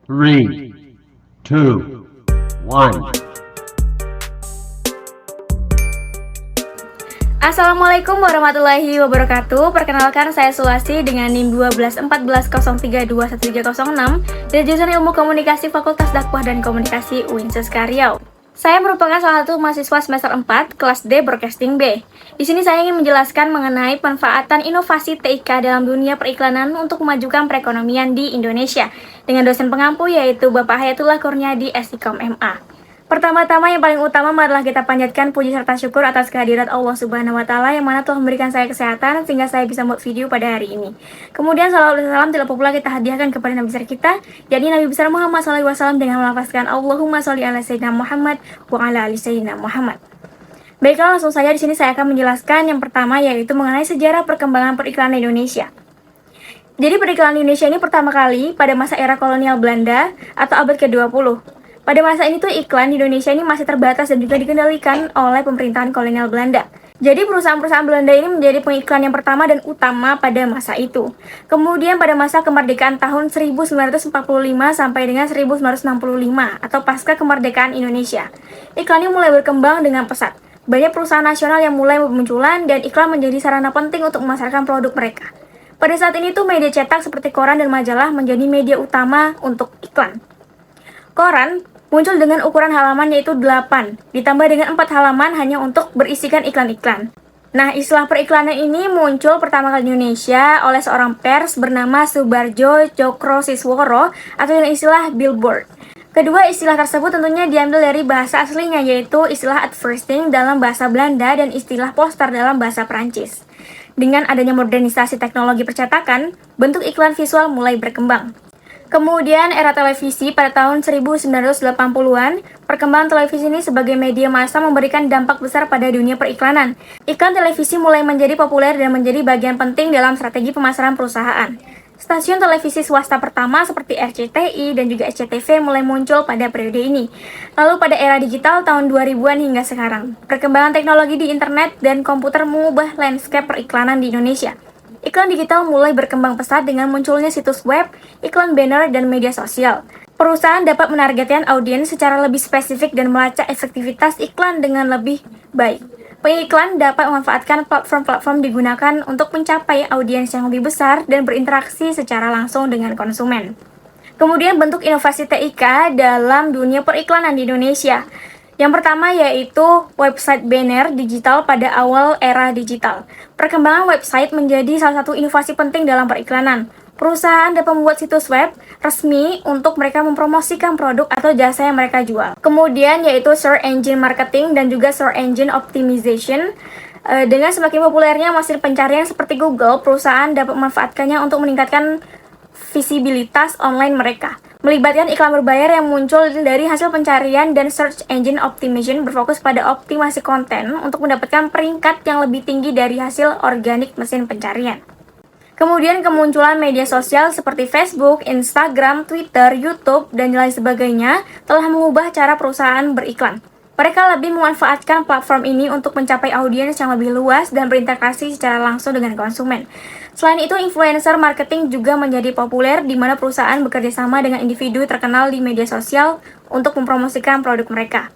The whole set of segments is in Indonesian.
Three, two, one. Assalamualaikum warahmatullahi wabarakatuh. Perkenalkan, saya Sulasi dengan NIM 121403213006 dari jurusan Ilmu Komunikasi Fakultas Dakwah dan Komunikasi UIN Riau. Saya merupakan salah satu mahasiswa semester 4 kelas D Broadcasting B. Di sini saya ingin menjelaskan mengenai pemanfaatan inovasi TIK dalam dunia periklanan untuk memajukan perekonomian di Indonesia dengan dosen pengampu yaitu Bapak Hayatullah Kurniadi SIKOM MA. Pertama-tama yang paling utama adalah kita panjatkan puji serta syukur atas kehadirat Allah Subhanahu wa Ta'ala yang mana telah memberikan saya kesehatan sehingga saya bisa membuat video pada hari ini. Kemudian salawat dan salam tidak pula kita hadiahkan kepada Nabi besar kita, yakni Nabi besar Muhammad SAW dengan melafazkan Allahumma sholli ala sayyidina Muhammad wa ala ali sayyidina Muhammad. Baiklah, langsung saja di sini saya akan menjelaskan yang pertama yaitu mengenai sejarah perkembangan periklanan Indonesia. Jadi periklanan Indonesia ini pertama kali pada masa era kolonial Belanda atau abad ke-20. Pada masa ini tuh iklan di Indonesia ini masih terbatas dan juga dikendalikan oleh pemerintahan kolonial Belanda. Jadi perusahaan-perusahaan Belanda ini menjadi pengiklan yang pertama dan utama pada masa itu. Kemudian pada masa kemerdekaan tahun 1945 sampai dengan 1965 atau pasca kemerdekaan Indonesia, iklan ini mulai berkembang dengan pesat. Banyak perusahaan nasional yang mulai bermunculan dan iklan menjadi sarana penting untuk memasarkan produk mereka. Pada saat ini tuh media cetak seperti koran dan majalah menjadi media utama untuk iklan. Koran muncul dengan ukuran halaman yaitu 8, ditambah dengan 4 halaman hanya untuk berisikan iklan-iklan. Nah, istilah periklanan ini muncul pertama kali di Indonesia oleh seorang pers bernama Subarjo Cokrosisworo atau dengan istilah billboard. Kedua istilah tersebut tentunya diambil dari bahasa aslinya yaitu istilah advertising dalam bahasa Belanda dan istilah poster dalam bahasa Prancis. Dengan adanya modernisasi teknologi percetakan, bentuk iklan visual mulai berkembang. Kemudian era televisi pada tahun 1980-an, perkembangan televisi ini sebagai media massa memberikan dampak besar pada dunia periklanan. Iklan televisi mulai menjadi populer dan menjadi bagian penting dalam strategi pemasaran perusahaan. Stasiun televisi swasta pertama seperti RCTI dan juga SCTV mulai muncul pada periode ini. Lalu pada era digital tahun 2000-an hingga sekarang, perkembangan teknologi di internet dan komputer mengubah landscape periklanan di Indonesia. Iklan digital mulai berkembang pesat dengan munculnya situs web, iklan banner, dan media sosial. Perusahaan dapat menargetkan audiens secara lebih spesifik dan melacak efektivitas iklan dengan lebih baik. Pengiklan dapat memanfaatkan platform-platform digunakan untuk mencapai audiens yang lebih besar dan berinteraksi secara langsung dengan konsumen. Kemudian bentuk inovasi TIK dalam dunia periklanan di Indonesia. Yang pertama yaitu website banner digital pada awal era digital. Perkembangan website menjadi salah satu inovasi penting dalam periklanan. Perusahaan dapat membuat situs web resmi untuk mereka mempromosikan produk atau jasa yang mereka jual. Kemudian yaitu search engine marketing dan juga search engine optimization. Dengan semakin populernya mesin pencarian seperti Google, perusahaan dapat memanfaatkannya untuk meningkatkan visibilitas online mereka. Melibatkan iklan berbayar yang muncul dari hasil pencarian dan search engine optimization berfokus pada optimasi konten untuk mendapatkan peringkat yang lebih tinggi dari hasil organik mesin pencarian. Kemudian kemunculan media sosial seperti Facebook, Instagram, Twitter, YouTube, dan lain sebagainya telah mengubah cara perusahaan beriklan. Mereka lebih memanfaatkan platform ini untuk mencapai audiens yang lebih luas dan berinteraksi secara langsung dengan konsumen. Selain itu, influencer marketing juga menjadi populer di mana perusahaan bekerja sama dengan individu terkenal di media sosial untuk mempromosikan produk mereka.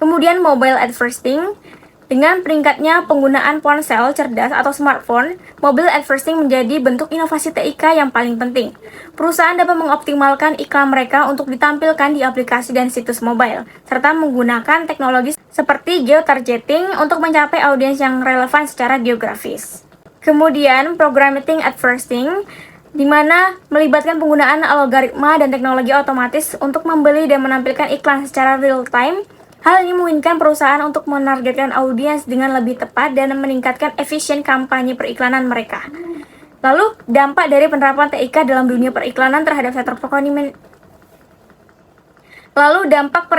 Kemudian mobile advertising. Dengan peningkatnya penggunaan ponsel cerdas atau smartphone, mobile advertising menjadi bentuk inovasi TIK yang paling penting. Perusahaan dapat mengoptimalkan iklan mereka untuk ditampilkan di aplikasi dan situs mobile, serta menggunakan teknologi seperti geotargeting untuk mencapai audiens yang relevan secara geografis. Kemudian, programmatic advertising, di mana melibatkan penggunaan algoritma dan teknologi otomatis untuk membeli dan menampilkan iklan secara real-time. Hal ini memungkinkan perusahaan untuk menargetkan audiens dengan lebih tepat dan meningkatkan efisien kampanye periklanan mereka. Lalu, dampak dari penerapan TIK dalam dunia periklanan terhadap sektor perekonomian. Lalu dampak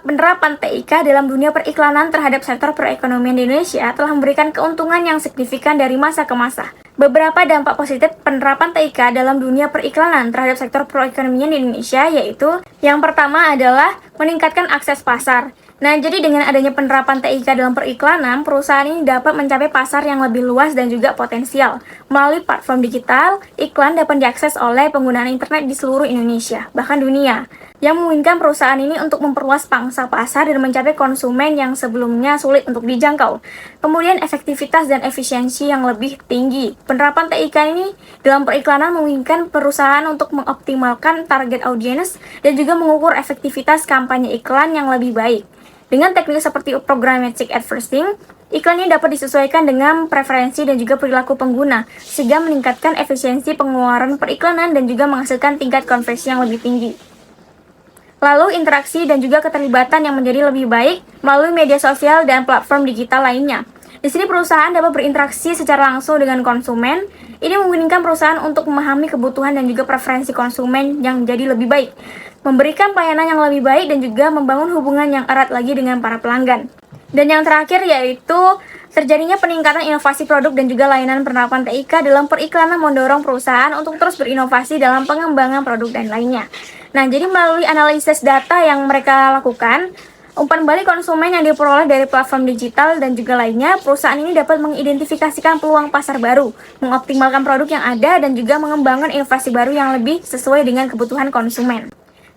penerapan TIK dalam dunia periklanan terhadap sektor perekonomian di Indonesia telah memberikan keuntungan yang signifikan dari masa ke masa. Beberapa dampak positif penerapan TIK dalam dunia periklanan terhadap sektor perekonomian di Indonesia yaitu yang pertama adalah meningkatkan akses pasar. Nah, jadi dengan adanya penerapan TIK dalam periklanan, perusahaan ini dapat mencapai pasar yang lebih luas dan juga potensial. Melalui platform digital, iklan dapat diakses oleh penggunaan internet di seluruh Indonesia, bahkan dunia, yang memungkinkan perusahaan ini untuk memperluas pangsa pasar dan mencapai konsumen yang sebelumnya sulit untuk dijangkau. Kemudian efektivitas dan efisiensi yang lebih tinggi. Penerapan TIK ini dalam periklanan memungkinkan perusahaan untuk mengoptimalkan target audiens dan juga mengukur efektivitas kampanye iklan yang lebih baik. Dengan teknik seperti programmatic advertising, iklan ini dapat disesuaikan dengan preferensi dan juga perilaku pengguna, sehingga meningkatkan efisiensi pengeluaran periklanan dan juga menghasilkan tingkat konversi yang lebih tinggi. Lalu interaksi dan juga keterlibatan yang menjadi lebih baik melalui media sosial dan platform digital lainnya. Di sini perusahaan dapat berinteraksi secara langsung dengan konsumen. Ini memungkinkan perusahaan untuk memahami kebutuhan dan juga preferensi konsumen yang jadi lebih baik, memberikan pelayanan yang lebih baik dan juga membangun hubungan yang erat lagi dengan para pelanggan. Dan yang terakhir yaitu terjadinya peningkatan inovasi produk dan juga layanan penerapan TIK dalam periklanan mendorong perusahaan untuk terus berinovasi dalam pengembangan produk dan lainnya. Nah, jadi melalui analisis data yang mereka lakukan, umpan balik konsumen yang diperoleh dari platform digital dan juga lainnya, perusahaan ini dapat mengidentifikasikan peluang pasar baru, mengoptimalkan produk yang ada, dan juga mengembangkan inovasi baru yang lebih sesuai dengan kebutuhan konsumen.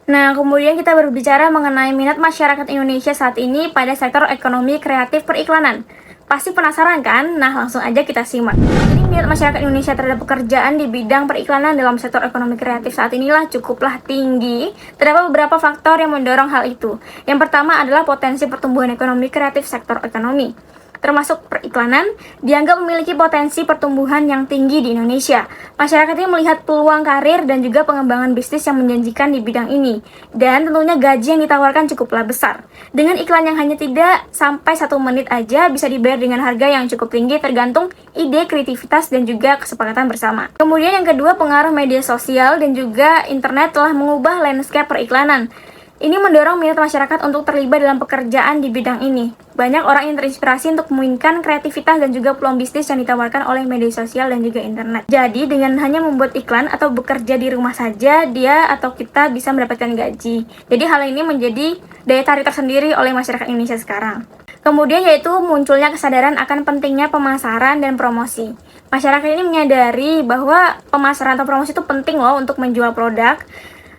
Nah, kemudian kita berbicara mengenai minat masyarakat Indonesia saat ini pada sektor ekonomi kreatif periklanan. Pasti penasaran kan? Nah, langsung aja kita simak. Jadi, minat masyarakat Indonesia terhadap pekerjaan di bidang periklanan dalam sektor ekonomi kreatif saat inilah cukuplah tinggi. Terdapat beberapa faktor yang mendorong hal itu. Yang pertama adalah potensi pertumbuhan ekonomi kreatif sektor ekonomi, termasuk periklanan, dianggap memiliki potensi pertumbuhan yang tinggi di Indonesia. Masyarakat ini melihat peluang karir dan juga pengembangan bisnis yang menjanjikan di bidang ini. Dan tentunya gaji yang ditawarkan cukuplah besar. Dengan iklan yang hanya tidak sampai 1 menit aja bisa dibayar dengan harga yang cukup tinggi tergantung ide, kreativitas, dan juga kesepakatan bersama. Kemudian yang kedua, pengaruh media sosial dan juga internet telah mengubah landscape periklanan. Ini mendorong minat masyarakat untuk terlibat dalam pekerjaan di bidang ini. Banyak orang yang terinspirasi untuk memungkinkan kreativitas dan juga peluang bisnis yang ditawarkan oleh media sosial dan juga internet. Jadi, dengan hanya membuat iklan atau bekerja di rumah saja, dia atau kita bisa mendapatkan gaji. Jadi, hal ini menjadi daya tarik tersendiri oleh masyarakat Indonesia sekarang. Kemudian yaitu munculnya kesadaran akan pentingnya pemasaran dan promosi. Masyarakat ini menyadari bahwa pemasaran atau promosi itu penting loh untuk menjual produk.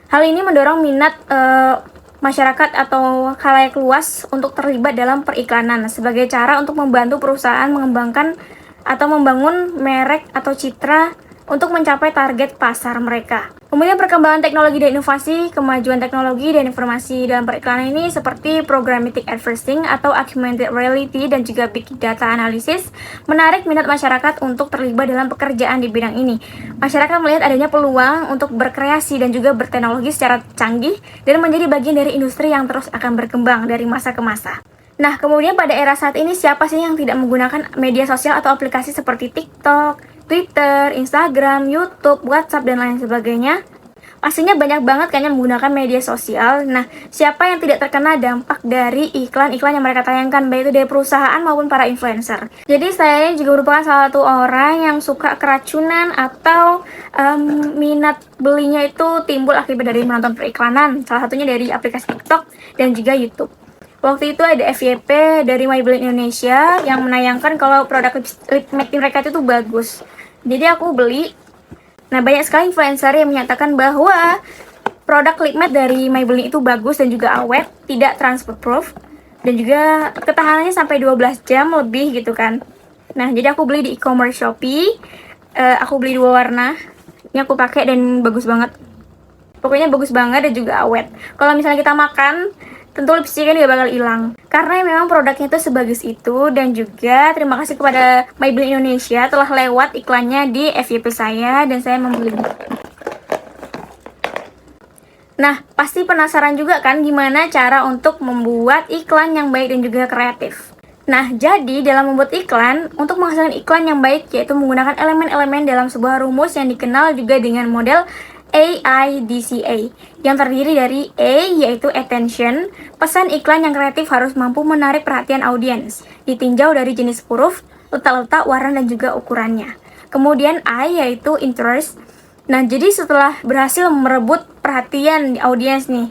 Hal ini mendorong minat masyarakat atau khalayak luas untuk terlibat dalam periklanan sebagai cara untuk membantu perusahaan mengembangkan atau membangun merek atau citra untuk mencapai target pasar mereka. Kemudian perkembangan teknologi dan inovasi, kemajuan teknologi dan informasi dalam periklanan ini seperti programmatic advertising atau augmented reality dan juga big data analysis menarik minat masyarakat untuk terlibat dalam pekerjaan di bidang ini. Masyarakat melihat adanya peluang untuk berkreasi dan juga berteknologi secara canggih dan menjadi bagian dari industri yang terus akan berkembang dari masa ke masa. Nah, kemudian pada era saat ini siapa sih yang tidak menggunakan media sosial atau aplikasi seperti TikTok, Twitter, Instagram, YouTube, WhatsApp, dan lain sebagainya? Pastinya banyak banget kan yang menggunakan media sosial. Nah, siapa yang tidak terkena dampak dari iklan-iklan yang mereka tayangkan, baik itu dari perusahaan maupun para influencer. Jadi saya juga merupakan salah satu orang yang suka keracunan atau minat belinya itu timbul akibat dari menonton periklanan. Salah satunya dari aplikasi TikTok dan juga YouTube. Waktu itu ada FYP dari Maybelline Indonesia yang menayangkan kalau produk lip matte mereka itu bagus. Jadi aku beli. Nah, banyak sekali influencer yang menyatakan bahwa produk lip matte dari Maybelline itu bagus dan juga awet, tidak transfer proof, dan juga ketahanannya sampai 12 jam lebih gitu kan. Nah, jadi aku beli di e-commerce Shopee. Aku beli 2 warna. Ini aku pakai dan bagus banget. Pokoknya bagus banget dan juga awet. Kalau misalnya kita makan, tentu lipstiknya juga bakal hilang. Karena memang produknya itu sebagus itu. Dan juga terima kasih kepada Maybelline Indonesia telah lewat iklannya di FYP saya dan saya membeli. Nah, pasti penasaran juga kan gimana cara untuk membuat iklan yang baik dan juga kreatif. Nah, jadi dalam membuat iklan, untuk menghasilkan iklan yang baik yaitu menggunakan elemen-elemen dalam sebuah rumus yang dikenal juga dengan model AIDCA, yang terdiri dari A yaitu attention. Pesan iklan yang kreatif harus mampu menarik perhatian audiens, ditinjau dari jenis huruf, letak-letak, warna, dan juga ukurannya. Kemudian I yaitu interest. Nah, jadi setelah berhasil merebut perhatian audiens nih,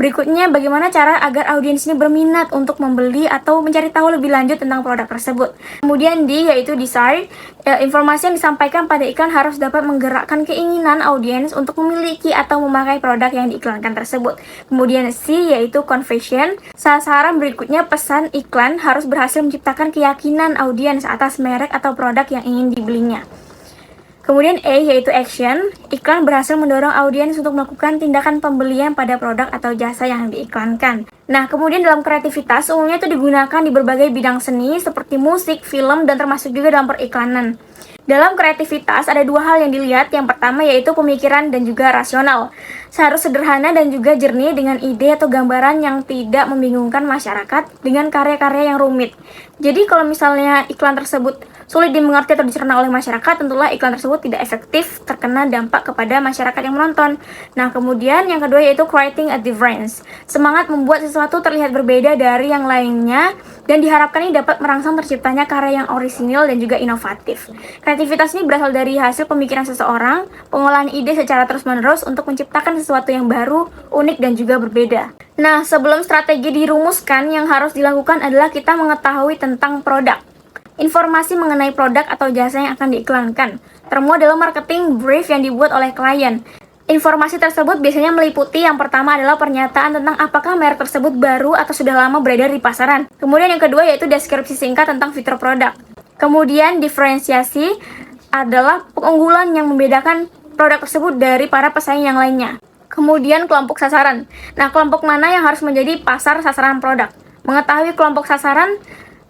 Berikutnya, bagaimana cara agar audiens ini berminat untuk membeli atau mencari tahu lebih lanjut tentang produk tersebut. Kemudian D, yaitu desire, informasi yang disampaikan pada iklan harus dapat menggerakkan keinginan audiens untuk memiliki atau memakai produk yang diiklankan tersebut. Kemudian C, yaitu confession, sasaran berikutnya pesan iklan harus berhasil menciptakan keyakinan audiens atas merek atau produk yang ingin dibelinya. Kemudian A, yaitu action, iklan berhasil mendorong audiens untuk melakukan tindakan pembelian pada produk atau jasa yang diiklankan. Nah, kemudian dalam kreativitas, umumnya itu digunakan di berbagai bidang seni seperti musik, film, dan termasuk juga dalam periklanan. Dalam kreativitas, ada dua hal yang dilihat. Yang pertama yaitu pemikiran dan juga rasional. Seharus sederhana dan juga jernih dengan ide atau gambaran yang tidak membingungkan masyarakat dengan karya-karya yang rumit. Jadi kalau misalnya iklan tersebut sulit dimengerti atau dicerna oleh masyarakat, tentulah iklan tersebut tidak efektif, terkena dampak kepada masyarakat yang menonton. Nah, kemudian yang kedua yaitu creating a difference. Semangat membuat sesuatu terlihat berbeda dari yang lainnya dan diharapkan ini dapat merangsang terciptanya karya yang orisinil dan juga inovatif. Kreativitas ini berasal dari hasil pemikiran seseorang, pengolahan ide secara terus-menerus untuk menciptakan sesuatu yang baru, unik, dan juga berbeda. Nah, sebelum strategi dirumuskan, yang harus dilakukan adalah kita mengetahui tentang produk. Informasi mengenai produk atau jasa yang akan diiklankan termuat dalam marketing brief yang dibuat oleh klien. Informasi tersebut biasanya meliputi yang pertama adalah pernyataan tentang apakah merek tersebut baru atau sudah lama beredar di pasaran. Kemudian yang kedua yaitu deskripsi singkat tentang fitur produk. Kemudian diferensiasi adalah keunggulan yang membedakan produk tersebut dari para pesaing yang lainnya. Kemudian kelompok sasaran. Nah, kelompok mana yang harus menjadi pasar sasaran produk? Mengetahui kelompok sasaran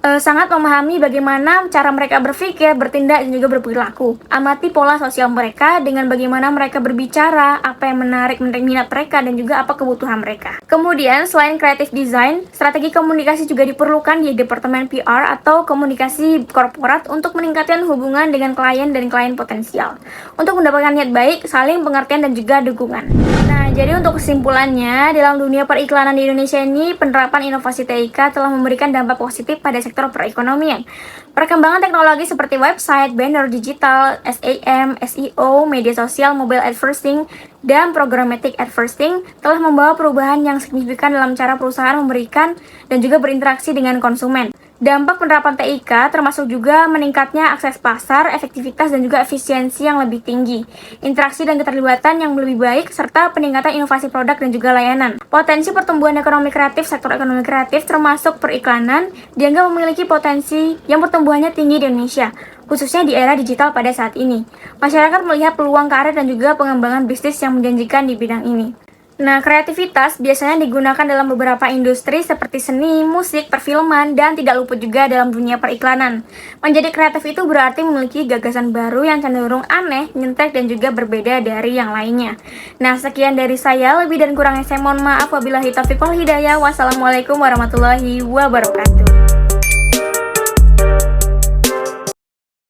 sangat memahami bagaimana cara mereka berpikir, bertindak, dan juga berperilaku. Amati pola sosial mereka dengan bagaimana mereka berbicara, apa yang menarik minat mereka, dan juga apa kebutuhan mereka. Kemudian, selain creative design, strategi komunikasi juga diperlukan di Departemen PR atau komunikasi korporat untuk meningkatkan hubungan dengan klien dan klien potensial. Untuk mendapatkan niat baik, saling pengertian, dan juga dukungan. Nah, jadi untuk kesimpulannya, dalam dunia periklanan di Indonesia ini, penerapan inovasi TIK telah memberikan dampak positif pada sektor perekonomian. Perkembangan teknologi seperti website, banner digital, SEM, SEO, media sosial, mobile advertising, dan programmatic advertising telah membawa perubahan yang signifikan dalam cara perusahaan memberikan dan juga berinteraksi dengan konsumen. Dampak penerapan TIK termasuk juga meningkatnya akses pasar, efektivitas, dan juga efisiensi yang lebih tinggi, interaksi dan keterlibatan yang lebih baik, serta peningkatan inovasi produk dan juga layanan. Potensi pertumbuhan ekonomi kreatif, sektor ekonomi kreatif termasuk periklanan, dianggap memiliki potensi yang pertumbuhannya tinggi di Indonesia, khususnya di era digital pada saat ini. Masyarakat melihat peluang karir dan juga pengembangan bisnis yang menjanjikan di bidang ini. Nah, kreativitas biasanya digunakan dalam beberapa industri seperti seni, musik, perfilman, dan tidak luput juga dalam dunia periklanan. Menjadi kreatif itu berarti memiliki gagasan baru yang cenderung aneh, nyentrik, dan juga berbeda dari yang lainnya. Nah, sekian dari saya, lebih dan kurangnya saya mohon maaf. Wabillahi taufiq wal hidayah. Wassalamualaikum warahmatullahi wabarakatuh.